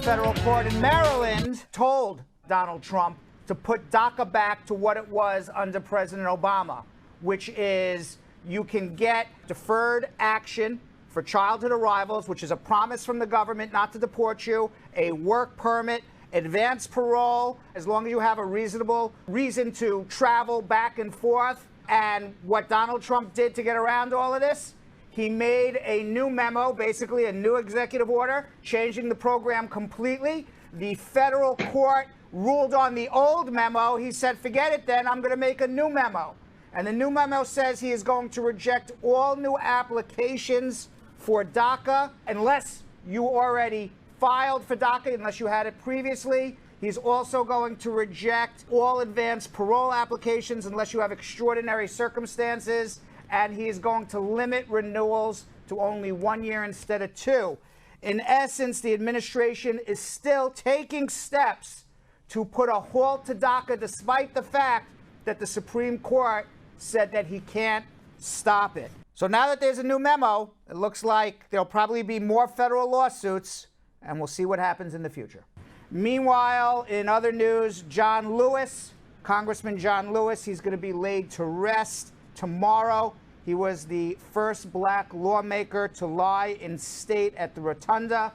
federal court in Maryland told Donald Trump to put DACA back to what it was under President Obama, which is you can get deferred action for childhood arrivals, which is a promise from the government not to deport you, a work permit, advanced parole, as long as you have a reasonable reason to travel back and forth. And what Donald Trump did to get around all of this, he made a new memo, basically a new executive order, changing the program completely. The federal court ruled on the old memo. He said, forget it then, I'm going to make a new memo. And the new memo says he is going to reject all new applications for DACA unless you already filed for DACA, unless you had it previously. He's also going to reject all advanced parole applications unless you have extraordinary circumstances. And he is going to limit renewals to only 1 year instead of 2. In essence, the administration is still taking steps to put a halt to DACA, despite the fact that the Supreme Court said that he can't stop it. So now that there's a new memo, it looks like there'll probably be more federal lawsuits, and we'll see what happens in the future. Meanwhile, in other news, John Lewis, Congressman John Lewis, he's going to be laid to rest tomorrow. He was the first black lawmaker to lie in state at the Rotunda.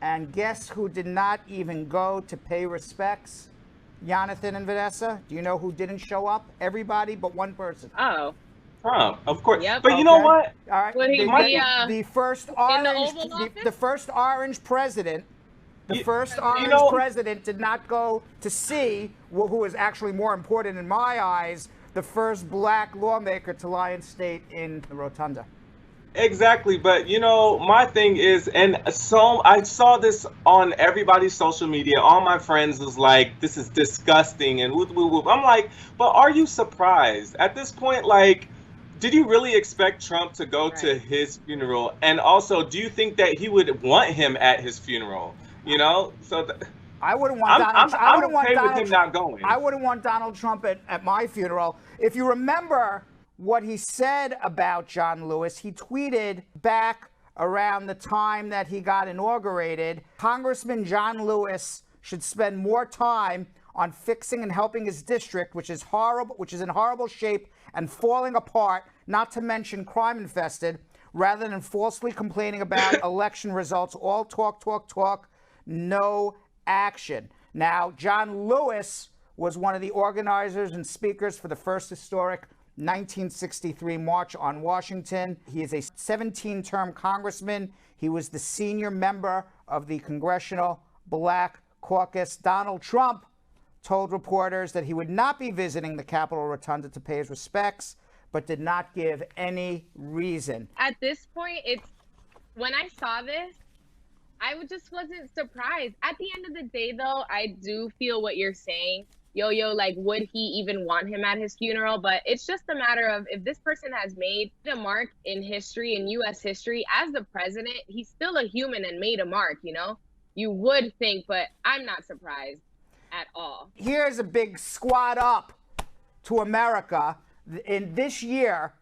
And guess who did not even go to pay respects? Yonathan and Vanessa, do you know who didn't show up? Everybody but one person. Oh. Trump, of course. Yep. But you know what? All right. The first orange president, president did not go to see who is actually more important in my eyes, the first black lawmaker to lie in state in the Rotunda. Exactly, but you know, my thing is, and so I saw this on everybody's social media. All my friends was like, "This is disgusting," and whoop, whoop, whoop. I'm like, but are you surprised at this point? Like, did you really expect Trump to go to his funeral? And also, do you think that he would want him at his funeral? You know, so I wouldn't want Donald. I wouldn't want with him not going. I wouldn't want Donald Trump at my funeral. If you remember what he said about John Lewis, he tweeted back around the time that he got inaugurated, Congressman John Lewis should spend more time on fixing and helping his district, which is horrible, which is in horrible shape and falling apart, not to mention crime infested, rather than falsely complaining about election results. All talk, talk, talk, no action. Now, John Lewis was one of the organizers and speakers for the first historic 1963 March on Washington. He is a 17-term congressman. He was the senior member of the Congressional Black Caucus. Donald Trump told reporters that he would not be visiting the Capitol Rotunda to pay his respects, but did not give any reason. At this point, when I saw this, I just wasn't surprised. At the end of the day, though, I do feel what you're saying. Yo, like, would he even want him at his funeral? But it's just a matter of, if this person has made a mark in history, in U.S. history, as the president, he's still a human and made a mark, you know? You would think, but I'm not surprised at all. Here's a big squad up to America. In this year,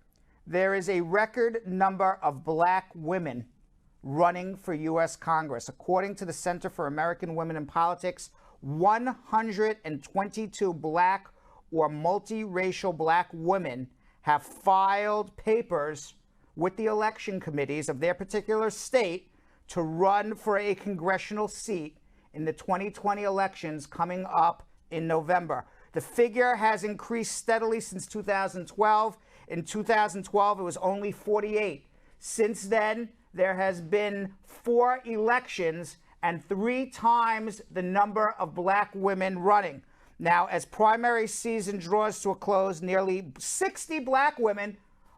there is a record number of black women running for U.S. Congress. According to the Center for American Women in Politics, 122 black or multiracial black women have filed papers with the election committees of their particular state to run for a congressional seat in the 2020 elections coming up in November. The figure has increased steadily since 2012. In 2012, it was only 48. Since then, there has been 4 elections and 3 times the number of black women running. Now, as primary season draws to a close, nearly 60 black women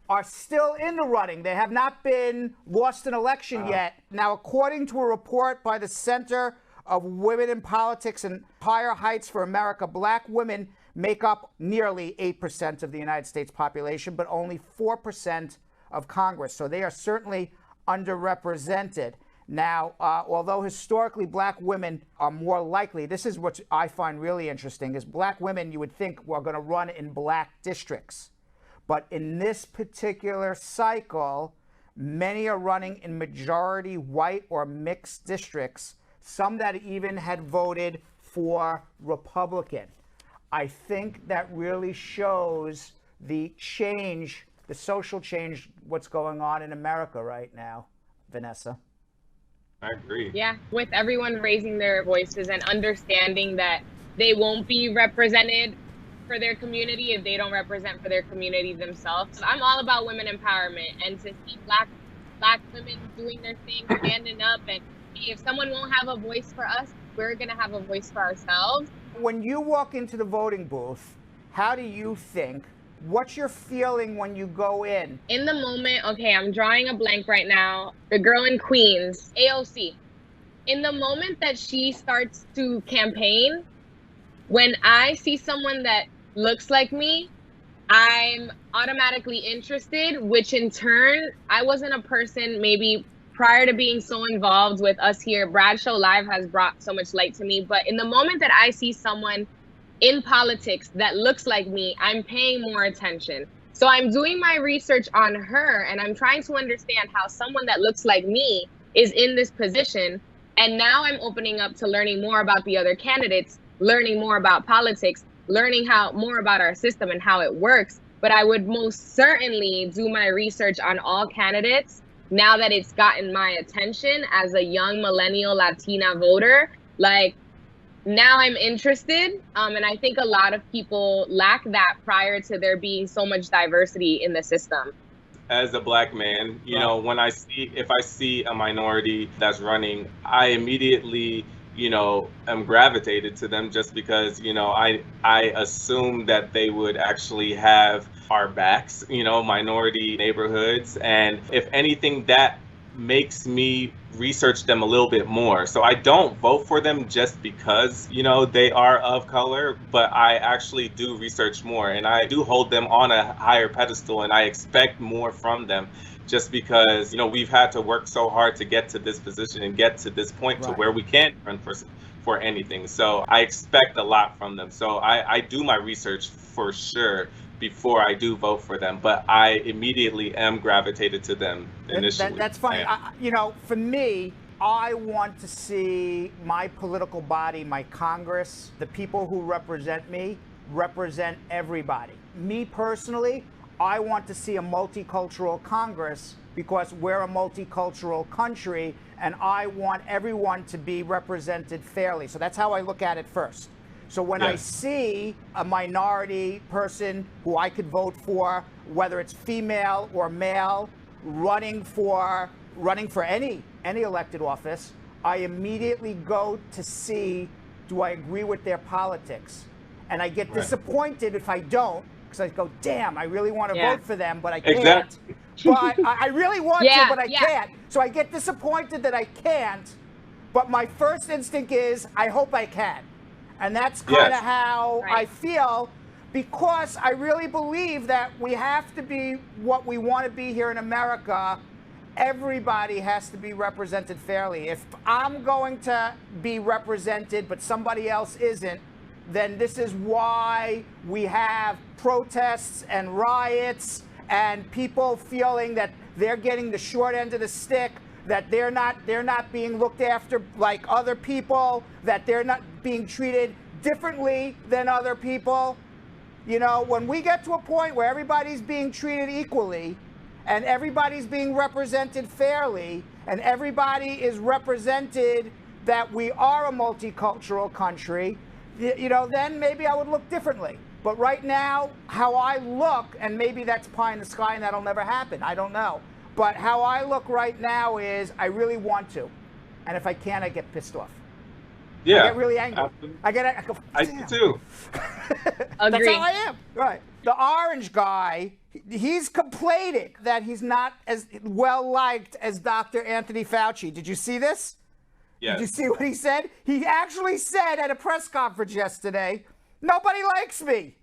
are still in the running. They have not been lost an election yet. Now, according to a report by the Center of Women in Politics and Higher Heights for America, black women make up nearly 8% of the United States population, but only 4% of Congress. So they are certainly underrepresented. Now, although historically black women are more likely, this is what I find really interesting, is black women you would think were going to run in black districts. But in this particular cycle, many are running in majority white or mixed districts, some that even had voted for Republican. I think that really shows the change, the social change, what's going on in America right now, Vanessa. I agree. Yeah, with everyone raising their voices and understanding that they won't be represented for their community if they don't represent for their community themselves. I'm all about women empowerment, and to see black women doing their thing, standing up, and if someone won't have a voice for us, we're gonna have a voice for ourselves. When you walk into the voting booth, how do you think? What's your feeling when you go in? In the moment, okay, I'm drawing a blank right now. The girl in Queens, AOC. In the moment that she starts to campaign, when I see someone that looks like me, I'm automatically interested, which in turn, I wasn't a person maybe prior to being so involved with us here. Bradshaw Live has brought so much light to me, but in the moment that I see someone in politics that looks like me, I'm paying more attention. So I'm doing my research on her, and I'm trying to understand how someone that looks like me is in this position. And now I'm opening up to learning more about the other candidates, learning more about politics, learning more about our system and how it works. But I would most certainly do my research on all candidates now that it's gotten my attention as a young millennial Latina voter. Like, now I'm interested, and I think a lot of people lack that prior to there being so much diversity in the system. As a black man, you know, if I see a minority that's running, I immediately, am gravitated to them just because, I assume that they would actually have our backs, minority neighborhoods. And if anything, that makes me research them a little bit more. So I don't vote for them just because, they are of color, but I actually do research more, and I do hold them on a higher pedestal, and I expect more from them just because, we've had to work so hard to get to this position and get to this point to where we can run for anything. So I expect a lot from them. So I do my research for sure before I do vote for them, but I immediately am gravitated to them initially. That's funny. For me, I want to see my political body, my Congress, the people who represent me, represent everybody. Me personally, I want to see a multicultural Congress because we're a multicultural country, and I want everyone to be represented fairly. So that's how I look at it first. So when I see a minority person who I could vote for, whether it's female or male, running for any elected office, I immediately go to see, do I agree with their politics? And I get disappointed if I don't, because I go, damn, I really want to vote for them, but I can't. Exactly. But I really want to, but I can't. So I get disappointed that I can't, but my first instinct is, I hope I can. And that's kind of how I feel, because I really believe that we have to be what we want to be here in America. Everybody has to be represented fairly. If I'm going to be represented, but somebody else isn't, then this is why we have protests and riots and people feeling that they're getting the short end of the stick, that they're not being looked after like other people, that they're not being treated differently than other people. When we get to a point where everybody's being treated equally and everybody's being represented fairly and everybody is represented that we are a multicultural country, then maybe I would look differently. But right now, how I look, and maybe that's pie in the sky and that'll never happen, I don't know. But how I look right now is I really want to. And if I can't, I get pissed off. Yeah. I get really angry. I go, I do too. That's how I am. Right. The orange guy, he's complaining that he's not as well liked as Dr. Anthony Fauci. Did you see this? Yes. Did you see what he said? He actually said at a press conference yesterday, nobody likes me.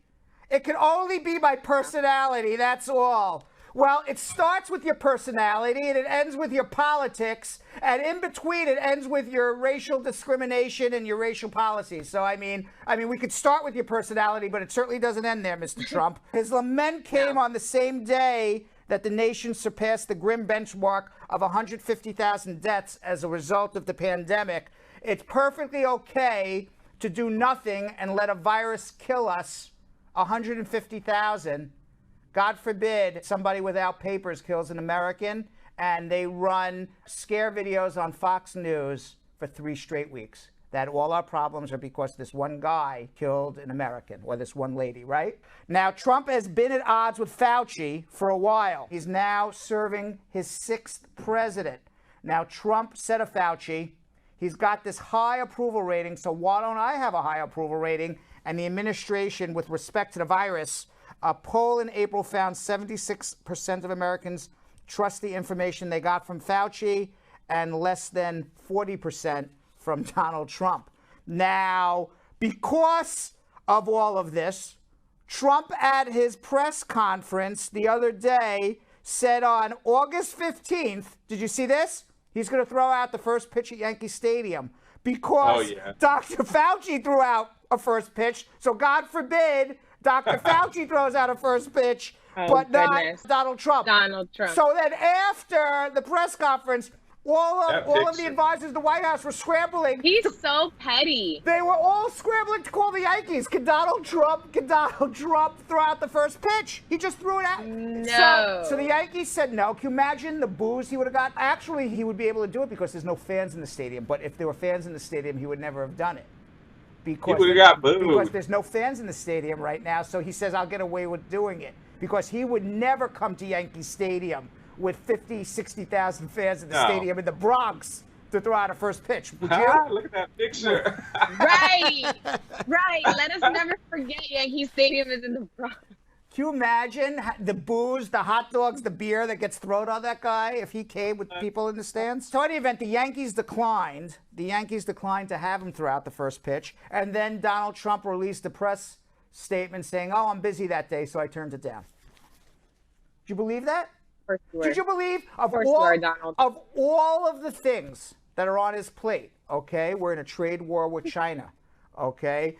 It can only be my personality, that's all. Well, it starts with your personality and it ends with your politics, and in between it ends with your racial discrimination and your racial policies. So I mean we could start with your personality, but it certainly doesn't end there, Mr. Trump. His lament came on the same day that the nation surpassed the grim benchmark of 150,000 deaths as a result of the pandemic. It's perfectly okay to do nothing and let a virus kill us, 150,000. God forbid somebody without papers kills an American, and they run scare videos on Fox News for 3 straight weeks. That all our problems are because this one guy killed an American, or this one lady, right? Now, Trump has been at odds with Fauci for a while. He's now serving his 6th president. Now, Trump said of Fauci, he's got this high approval rating, so why don't I have a high approval rating? And the administration, with respect to the virus, a poll in April found 76% of Americans trust the information they got from Fauci, and less than 40% from Donald Trump. Now, because of all of this, Trump at his press conference the other day said on August 15th, did you see this? He's going to throw out the first pitch at Yankee Stadium because Dr. Fauci threw out a first pitch. So God forbid Dr. Fauci throws out a first pitch, but not Donald Trump. Donald Trump. So then after the press conference, all of the advisors of the White House were scrambling. He's so petty. They were all scrambling to call the Yankees. Can Donald Trump throw out the first pitch? He just threw it out. No. So the Yankees said no. Can you imagine the boos he would have got? Actually, he would be able to do it because there's no fans in the stadium. But if there were fans in the stadium, he would never have done it. Because he would have got booed. Because there's no fans in the stadium right now. So he says, I'll get away with doing it. Because he would never come to Yankee Stadium with 50, 60,000 fans in the stadium in the Bronx to throw out a first pitch. Would you? Look at that picture. Right. Let us never forget Yankee Stadium is in the Bronx. Can you imagine the booze, the hot dogs, the beer that gets thrown on that guy if he came with people in the stands? So in any event, the Yankees declined. The Yankees declined to have him throw out the first pitch. And then Donald Trump released a press statement saying, oh, I'm busy that day, so I turned it down. Did you believe that? For sure. Did you believe of all of the things that are on his plate? Okay, we're in a trade war with China. Okay,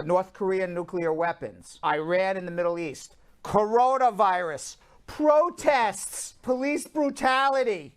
North Korea nuclear weapons, Iran in the Middle East, coronavirus, protests, police brutality,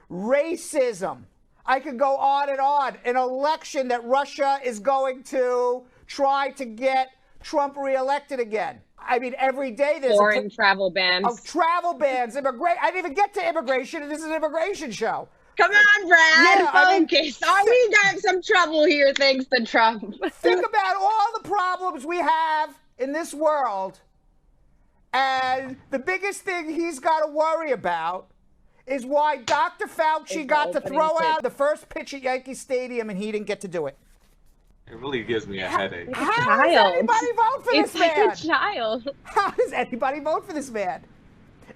racism. I could go on and on. An election that Russia is going to try to get Trump reelected again. I mean, every day there's foreign travel bans. Travel bans, I didn't even get to immigration, and this is an immigration show. Come on, Brad. Focus. We got some trouble here thanks to Trump. Think about all the problems we have in this world, and the biggest thing he's got to worry about is why Dr. Fauci got to throw out the first pitch at Yankee Stadium, and he didn't get to do it. It really gives me a headache. How does anybody vote for this man? It's like a child. How does anybody vote for this man?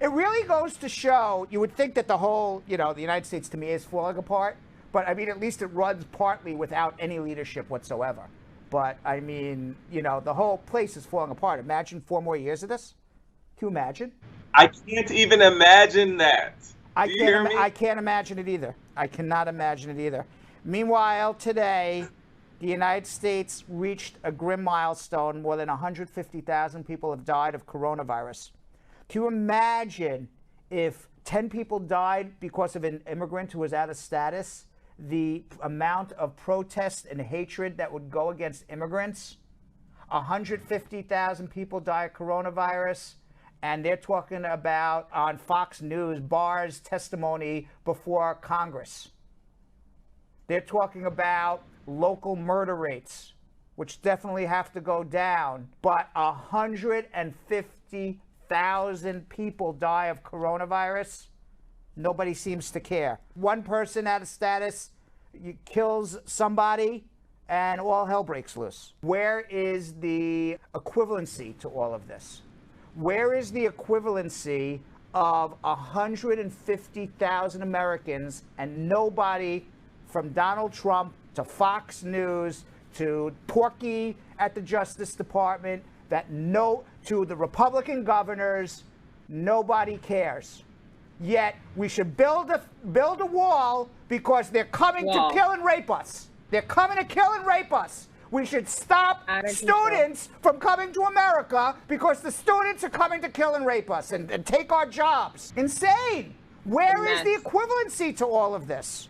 It really goes to show, you would think that the whole, the United States to me is falling apart. But I mean, at least it runs partly without any leadership whatsoever. But I mean, the whole place is falling apart. Imagine 4 more years of this. Can you imagine? I can't even imagine that. I can't imagine it either. I cannot imagine it either. Meanwhile, today, the United States reached a grim milestone. More than 150,000 people have died of coronavirus. Can you imagine if 10 people died because of an immigrant who was out of status, the amount of protest and hatred that would go against immigrants? 150,000 people die of coronavirus, and they're talking about, on Fox News, Barr's testimony before Congress. They're talking about local murder rates, which definitely have to go down, but 150,000 people die of coronavirus. Nobody seems to care. One person out of status kills somebody, and all hell breaks loose. Where is the equivalency to all of this? Where is the equivalency of 150,000 Americans and nobody, from Donald Trump to Fox News to Porky at the Justice Department, to the Republican governors, nobody cares. Yet we should build a wall because they're coming to kill and rape us. They're coming to kill and rape us. We should stop students from coming to America because the students are coming to kill and rape us and take our jobs. Insane. Where is the equivalency to all of this?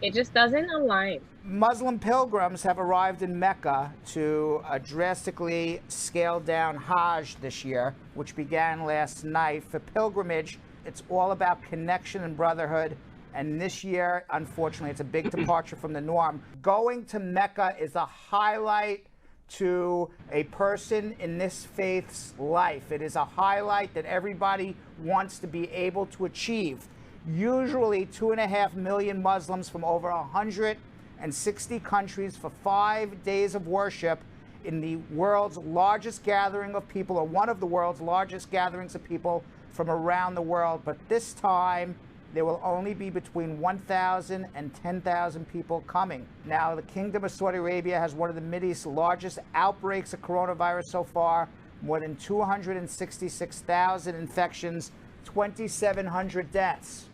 It just doesn't align. Muslim pilgrims have arrived in Mecca to drastically scale down Hajj this year, which began last night. For pilgrimage, it's all about connection and brotherhood. And this year, unfortunately, it's a big departure from the norm. Going to Mecca is a highlight to a person in this faith's life. It is a highlight that everybody wants to be able to achieve. Usually 2.5 million Muslims from over 160 countries for 5 days of worship in the world's largest gathering of people, or one of the world's largest gatherings of people from around the world. But this time, there will only be between 1,000 and 10,000 people coming. Now, the Kingdom of Saudi Arabia has one of the Middle East's largest outbreaks of coronavirus so far, more than 266,000 infections, 2,700 deaths.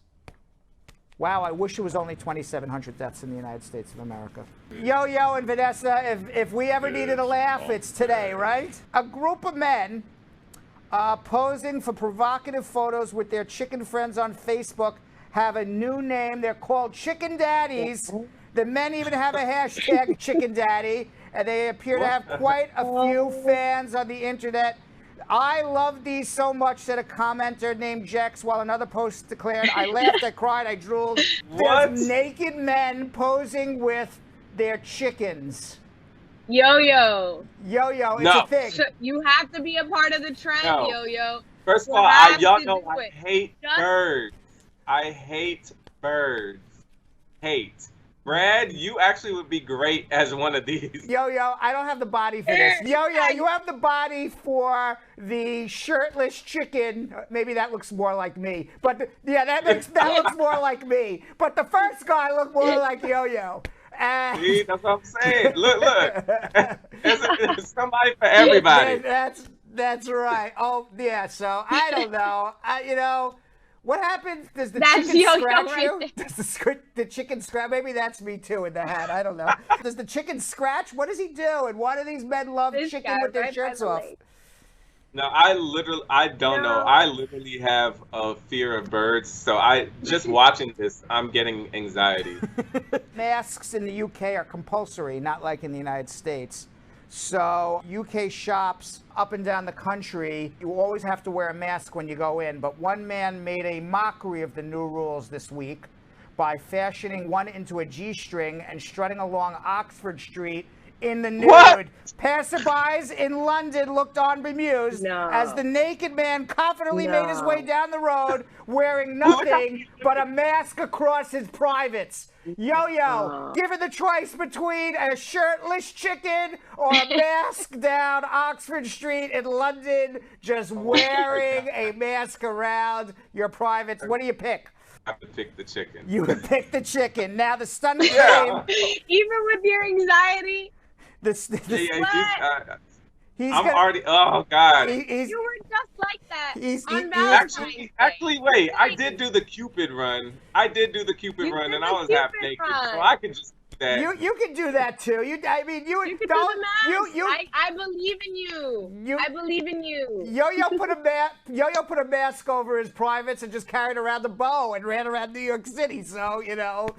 Wow, I wish it was only 2,700 deaths in the United States of America. Yo-Yo and Vanessa, if we ever needed a laugh, it's today, right? A group of men posing for provocative photos with their chicken friends on Facebook have a new name. They're called chickendaddies. The men even have a hashtag chickendaddy, and they appear to have quite a few fans on the internet. I love these so much, said a commenter named Jex, while another post declared, I laughed, I cried, I drooled. There's naked men posing with their chickens. Yo-Yo. Yo-Yo, it's a thing. You have to be a part of the trend, Yo-Yo. First of all, y'all know I hate birds. I hate birds. Hate. Brad, you actually would be great as one of these. Yo-Yo, I don't have the body for this. Yo-Yo, you have the body for the shirtless chicken. Maybe that looks more like me. But yeah, that looks more like me. But the first guy looked more like Yo-Yo. See, that's what I'm saying. Look. There's somebody for everybody. That's right. Oh, yeah, so I don't know. What happens? Does the chicken scratch you? Does the chicken scratch? Maybe that's me too in the hat. I don't know. Does the chicken scratch? What does he do? And why do these men love chicken with their shirts off? No, I don't know. I literally have a fear of birds. So just watching this, I'm getting anxiety. Masks in the UK are compulsory, not like in the United States. So UK shops up and down the country, you always have to wear a mask when you go in. But one man made a mockery of the new rules this week by fashioning one into a G-string and strutting along Oxford Street in the nude. What? Passerbys in London looked on bemused as the naked man confidently made his way down the road wearing nothing but a mask across his privates. Yo-Yo, given the choice between a shirtless chicken or a mask down Oxford Street in London, just wearing a mask around your privates, what do you pick? I have to pick the chicken. You would pick the chicken. Now the stunt game. Even with your anxiety. Oh God. You were just like that on Valentine's Day. Actually, wait. I did do the Cupid run. And I was half naked, so I could just do that. You can do that too. You can do the mask. I believe in you. I believe in you. Yo-Yo put a mask over his privates and just carried around the bow and ran around New York City. So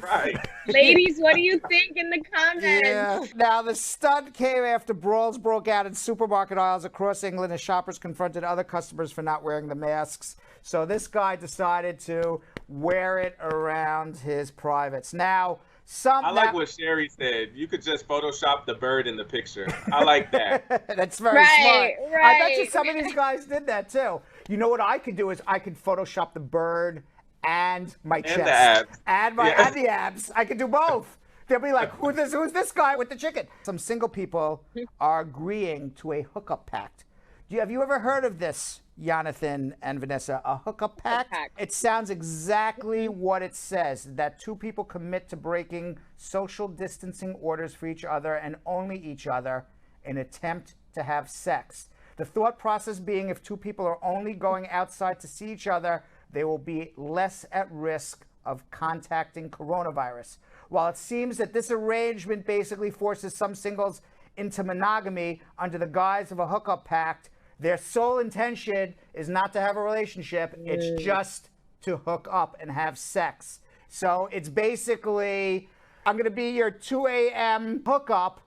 Right. Ladies, what do you think in the comments? Yeah. Now the stunt came after brawls broke out in supermarket aisles across England as shoppers confronted other customers for not wearing the masks. So this guy decided to wear it around his privates. Now, I like what Sherry said. You could just Photoshop the bird in the picture. I like that. That's very smart. Right. I bet you some of these guys did that too. You know what I could do is I could Photoshop the bird and my chest. And the abs. And the abs. I could do both. They'll be like, who's this guy with the chicken? Some single people are agreeing to a hookup pact. Have you ever heard of this, Yonathan and Vanessa? A hookup pact? It sounds exactly what it says, that two people commit to breaking social distancing orders for each other and only each other in an attempt to have sex. The thought process being if two people are only going outside to see each other, they will be less at risk of contacting coronavirus. While it seems that this arrangement basically forces some singles into monogamy under the guise of a hookup pact, their sole intention is not to have a relationship. It's just to hook up and have sex. So it's basically I'm going to be your 2 a.m. hookup,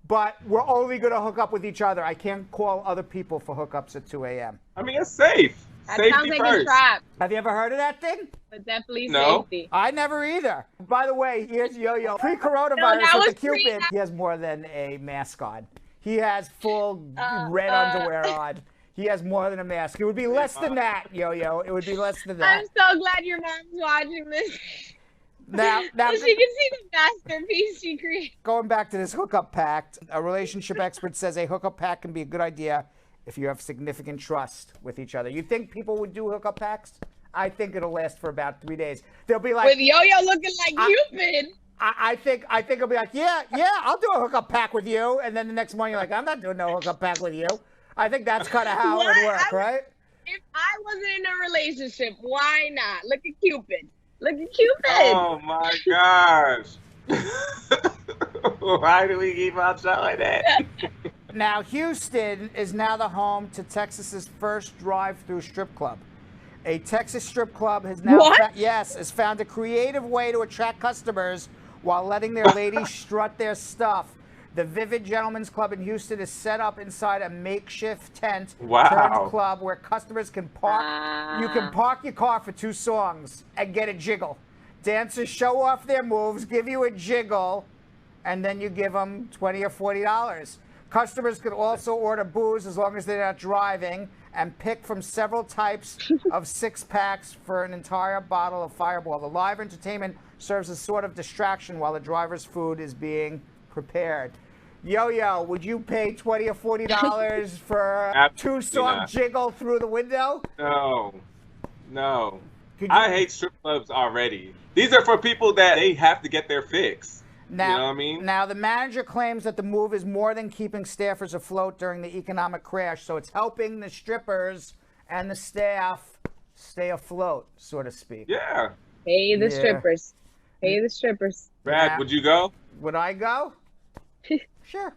but we're only going to hook up with each other. I can't call other people for hookups at 2 a.m. I mean, it's safe. That Safety sounds like first. a trap, Have you ever heard of that thing? but definitely No. safety. I never either. By the way, here's Yo-Yo. Pre-coronavirus No, that with was the Cupid, pre- he has more than a mask on. He has full red underwear on. He has more than a mask. It would be less than that, Yo-Yo. It would be less than that. I'm so glad your mom's watching this. Now, So she can see the masterpiece she created. going back to this hookup pact, a relationship expert says a hookup pact can be a good idea if you have significant trust with each other. You think people would do hookup pacts? I think it'll last for about 3 days. They'll be like, With Yo-Yo looking like Cupid. I think it'll be like, yeah, I'll do a hookup pack with you. And then the next morning you're like, I'm not doing no hookup pack with you. I think that's kind of how it would work, right? If I wasn't in a relationship, why not? Look at Cupid. Look at Cupid. Oh my gosh. Why do we keep on showing that? Now, Houston is now the home to Texas's first drive-through strip club. A Texas strip club has now has found a creative way to attract customers while letting their ladies strut their stuff. The Vivid Gentlemen's Club in Houston is set up inside a makeshift tent turned club where customers can park. You can park your car for 2 songs and get a jiggle. Dancers show off their moves, give you a jiggle, and then you give them $20 or $40. Customers can also order booze as long as they're not driving and pick from several types of 6-packs for an entire bottle of Fireball. The live entertainment serves as sort of distraction while the driver's food is being prepared. Yo-Yo, would you pay $20 or $40 for a 2-song jiggle through the window? No. I hate strip clubs already. These are for people that they have to get their fix. Now, you know what I mean? Now, the manager claims that the move is more than keeping staffers afloat during the economic crash, so it's helping the strippers and the staff stay afloat, so to speak. Yeah. Pay the strippers. Pay the strippers. Brad, would you go? Would I go? Sure.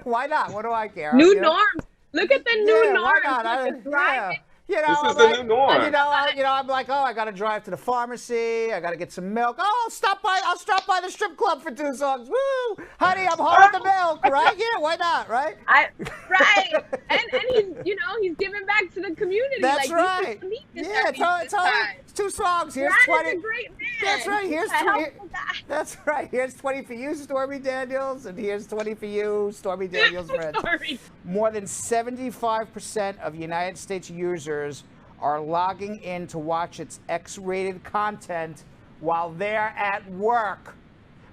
Why not? What do I care? New norms. Look at the new norms. Why not? You know, this is the new norm. You know, I'm like, oh, I got to drive to the pharmacy. I got to get some milk. Oh, I'll stop by the strip club for 2 songs. Woo! Honey, I'm home with the milk, right? Yeah, why not, right? Right. And he's giving back to the community. That's like, right. It's 2 songs. Here's Brad 20. is a great man. That's right. Here's He's a 20. helpful guy. That's right. Here's 20 for you, Stormy Daniels, and here's 20 for you, Stormy Daniels' friends. More than 75% of United States users are logging in to watch its X-rated content while they're at work.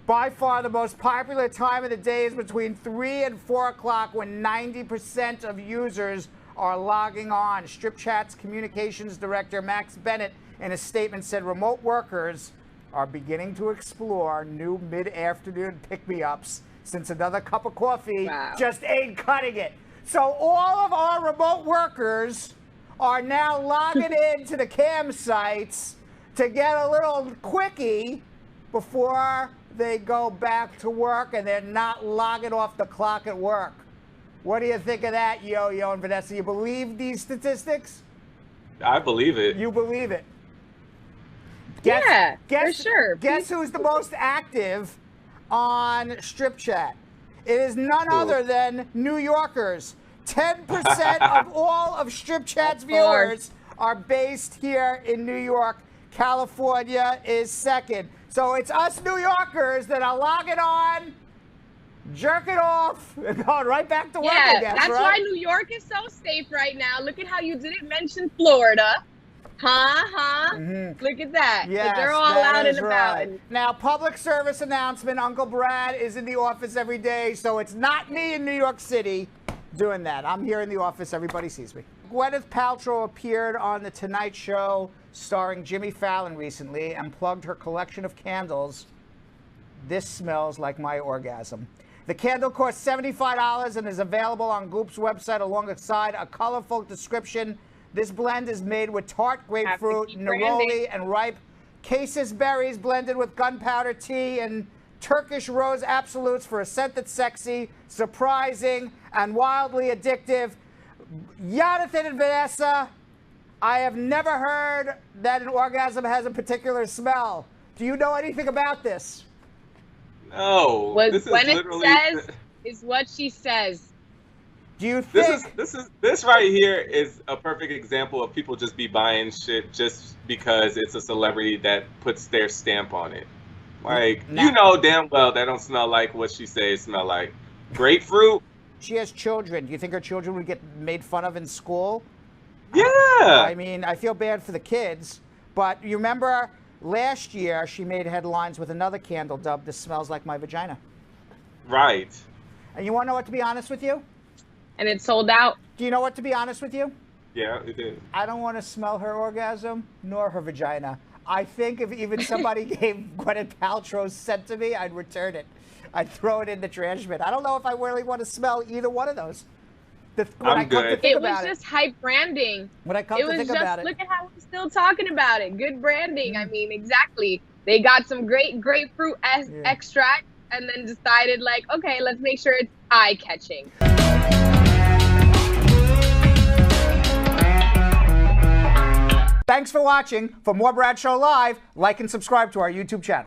By far, the most popular time of the day is between 3 and 4 o'clock when 90% of users are logging on. Strip Chat's communications director, Max Bennett, in a statement said remote workers are beginning to explore new mid-afternoon pick-me-ups since another cup of coffee just ain't cutting it. So all of our remote workers are now logging into the campsites to get a little quickie before they go back to work, and they're not logging off the clock at work. What do you think of that, Yo-Yo and Vanessa? You believe these statistics? I believe it. You believe it? For sure. Guess who's the most active on Strip Chat? It is none other than New Yorkers. 10% of all of Strip Chat's viewers are based here in New York. California is second. So it's us New Yorkers that are logging on, jerking off, and going right back to work. That's why New York is so safe right now. Look at how you didn't mention Florida. Look at that. Yes, they're all out and about. Now, public service announcement. Uncle Brad is in the office every day, so it's not me in New York City doing that. I'm here in the office. Everybody sees me. Gwenyth Paltrow appeared on The Tonight Show starring Jimmy Fallon recently and plugged her collection of candles. This smells like my orgasm. The candle costs $75 and is available on Goop's website alongside a colorful description. This blend is made with tart grapefruit, neroli, and ripe cassis berries blended with gunpowder tea and Turkish rose absolutes for a scent that's sexy, surprising, and wildly addictive. Yonathan and Vanessa, I have never heard that an orgasm has a particular smell. Do you know anything about this? No. What This is Gwenyth literally. says is what she says. Do you think This right here is a perfect example of people just be buying shit just because it's a celebrity that puts their stamp on it. Like, you know damn well that don't smell like what she says smell like. Grapefruit. she has children? Do you think her children would get made fun of in school? Yeah. I mean, I feel bad for the kids, but you remember last year she made headlines with another candle dubbed "This Smells Like My Vagina." Right. And you want to know what, to be honest with you? And it sold out. Do you know what, to be honest with you? Yeah, it is. I don't want to smell her orgasm nor her vagina. I think if even somebody gave Gwenyth Paltrow scent to me, I'd return it. I'd throw it in the trash bin. I don't know if I really want to smell either one of those. I'm good. It was just hype branding. When I come It to was think just, about it, look at how we're still talking about it. Good branding. I mean, exactly. They got some great grapefruit extract and then decided, like, okay, let's make sure it's eye-catching. thanks for watching. For more Bradshaw Live, like and subscribe to our YouTube channel.